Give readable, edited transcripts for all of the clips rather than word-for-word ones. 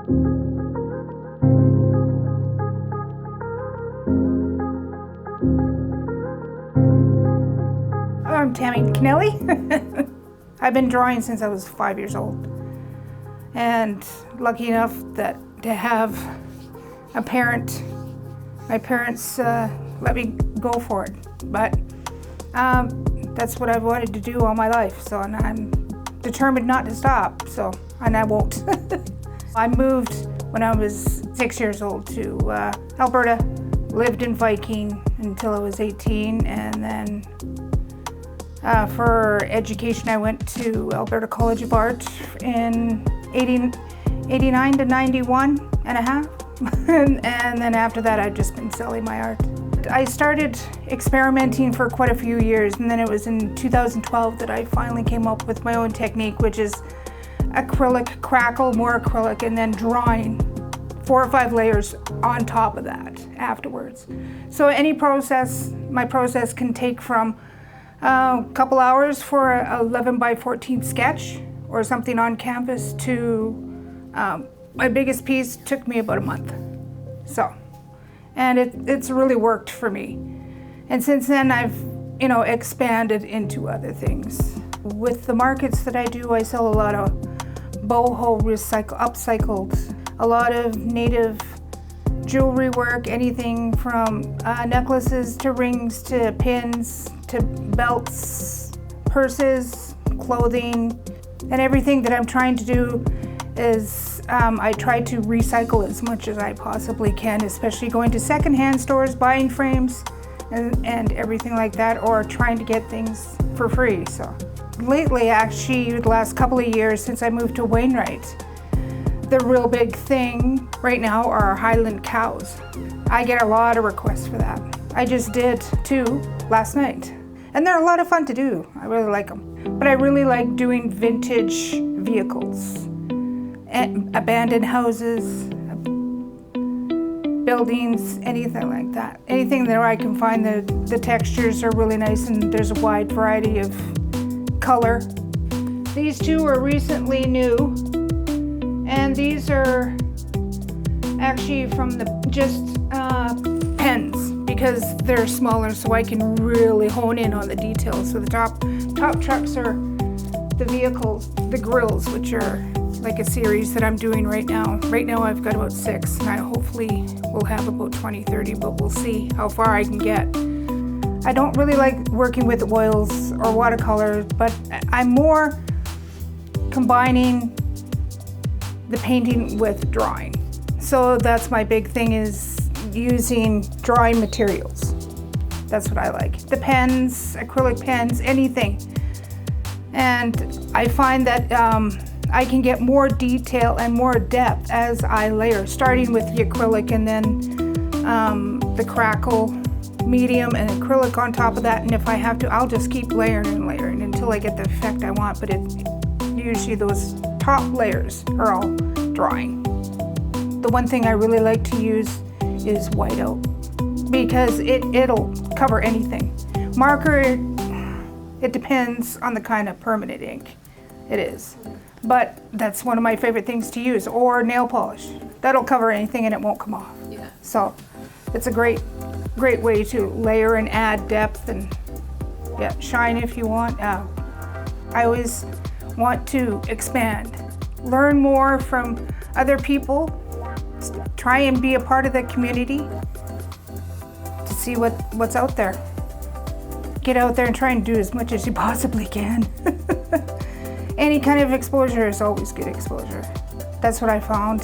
I'm Tami Kennelly. I've been drawing since I was 5 years old, and lucky enough to have a parent. My parents let me go for it, but that's what I've wanted to do all my life. So, and I'm determined not to stop. So, and I won't. I moved when I was 6 years old to Alberta. Lived in Viking until I was 18, and then for education I went to Alberta College of Art in 89 to 91 and a half. and then after that I've just been selling my art. I started experimenting for quite a few years, and then it was in 2012 that I finally came up with my own technique, which is acrylic, crackle, more acrylic, and then drawing 4 or 5 layers on top of that afterwards. So any process, my process can take from a couple hours for a 11 by 14 sketch or something on canvas to my biggest piece took me about a month. So, and it's really worked for me. And since then I've, expanded into other things. With the markets that I do, I sell a lot of boho upcycled, a lot of native jewelry work, anything from necklaces to rings to pins to belts, purses, clothing, and everything that I'm trying to do is I try to recycle as much as I possibly can, especially going to secondhand stores, buying frames and everything like that, or trying to get things for free. So lately, actually, the last couple of years since I moved to Wainwright, the real big thing right now are Highland cows. I get a lot of requests for that. I just did 2 last night, and they're a lot of fun to do. I really like them. But I really like doing vintage vehicles, and abandoned houses, buildings, anything like that. Anything that I can find the textures are really nice, and there's a wide variety of color. These 2 are recently new. And these are actually from just pens, because they're smaller, so I can really hone in on the details. So the top trucks are the vehicles, the grills, which are like a series that I'm doing right now. Right now I've got about 6, and I hopefully will have about 20, 30, but we'll see how far I can get. I don't really like working with oils or watercolors, but I'm more combining the painting with drawing. So that's my big thing, is using drawing materials. That's what I like. The pens, acrylic pens, anything. And I find that I can get more detail and more depth as I layer, starting with the acrylic and then the crackle, medium, and acrylic on top of that. And if I have to, I'll just keep layering and layering until I get the effect I want. But usually those top layers are all drawing. The one thing I really like to use is whiteout, because it'll cover anything. Marker, it depends on the kind of permanent ink it is, but that's one of my favorite things to use. Or nail polish, that'll cover anything and it won't come off. Yeah. So it's a great way to layer and add depth and shine if you want. I always want to expand, learn more from other people, try and be a part of the community to see what's out there. Get out there and try and do as much as you possibly can. Any kind of exposure is always good exposure. That's what I found.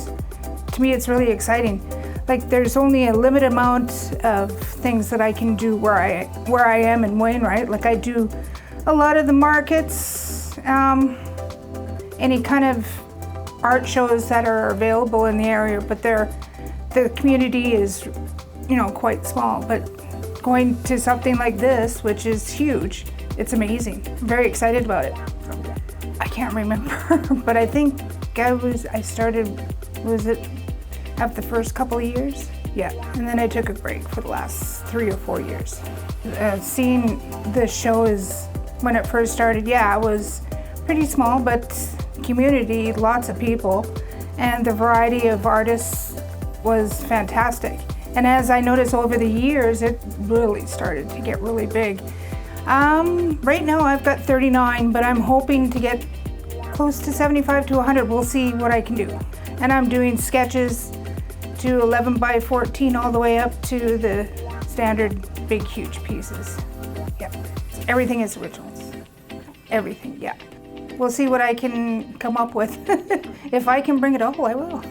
To me, it's really exciting. Like, there's only a limited amount of things that I can do where I am in Wainwright. Like, I do a lot of the markets, any kind of art shows that are available in the area, but the community is, quite small. But going to something like this, which is huge, it's amazing. I'm very excited about it. I can't remember, but I think I started, was it after the first couple of years? Yeah, and then I took a break for the last 3 or 4 years. Seeing the show is, when it first started, it was pretty small, but community, lots of people, and the variety of artists was fantastic. And as I noticed over the years, it really started to get really big. Right now I've got 39, but I'm hoping to get close to 75 to 100. We'll see what I can do. And I'm doing sketches to 11 by 14 all the way up to the standard big, huge pieces. Yeah, everything is originals. Everything, yeah. We'll see what I can come up with. If I can bring it all, I will.